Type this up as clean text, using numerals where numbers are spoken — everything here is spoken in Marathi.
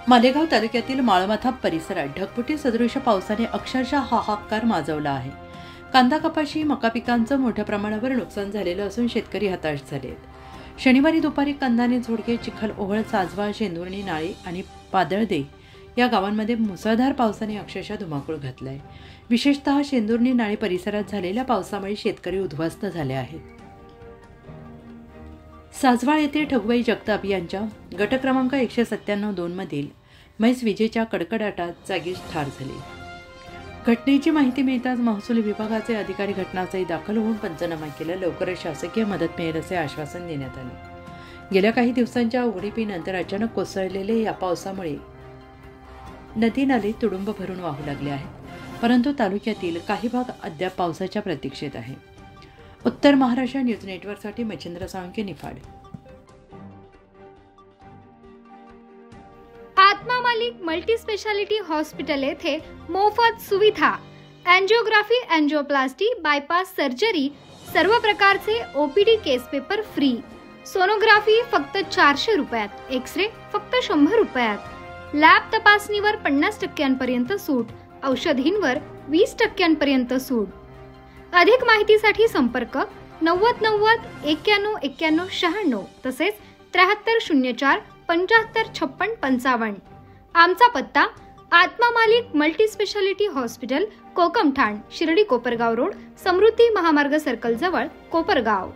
मालेगाव तालुक्यातील माळमाथा परिसरात ढगफुटी सदृश पावसाने अक्षरशः हाहाकार माजवला आहे. कांदा, कपाशी, मका पिकांचं मोठ्या प्रमाणावर नुकसान झालेलं असून शेतकरी हताश झाले आहेत. शनिवारी दुपारी कंधाने, झोडके, चिखल, ओहळ, साजवा, शेंदुर्णी, नाळी आणि पादळदे या गावांमध्ये मुसळधार पावसाने अक्षरशः धुमाकूळ घातलाय. विशेषतः शेंदुर्णी नाळी परिसरात झालेल्या पावसामुळे शेतकरी उद्ध्वस्त झाले आहेत. साजवाळ येथे ठगुबाई जगताप यांच्या गट क्रमांक 197-2 मधील म्हैस विजेच्या कडकडाटात जागीच ठार झाले. घटनेची माहिती मिळताच महसूल विभागाचे अधिकारी घटनास्थळी दाखल होऊन पंचनामा केला. लवकरच शासकीय मदत मिळेल असे आश्वासन देण्यात आले. गेल्या काही दिवसांच्या उघडीपीनंतर अचानक कोसळलेल्या या पावसामुळे नदी नाले तुडुंब भरून वाहू लागले आहेत. परंतु तालुक्यातील काही भाग अद्याप पावसाच्या प्रतीक्षेत आहे. उत्तर महाराष्ट्र न्यूज नेटवर्कसाठी मच्छिंद्र साळुंखे, निफाड. आत्मा मालिक मल्टी स्पेशालिटी हॉस्पिटल येथे मोफत सुविधा, एंजिओग्राफी, एंजिओप्लास्टी, बायपास सर्जरी, सर्व प्रकारचे ओपीडी केस पेपर फ्री, सोनोग्राफी फक्त 400 रुपयात, एक्सरे फक्त 100 रुपयात, लॅब तपासणीवर 50% सूट, औषधींवर 20% सूट. अधिक माहितीसाठी संपर्क 90 90 91 91 96 तसेच 7304 75 56 55. आमचा पत्ता Atma Malik multi speciality hospital, Kokamthan, Shirdi Kopargaon road, Samruddhi Mahamarg circle जवळ, कोपरगाव.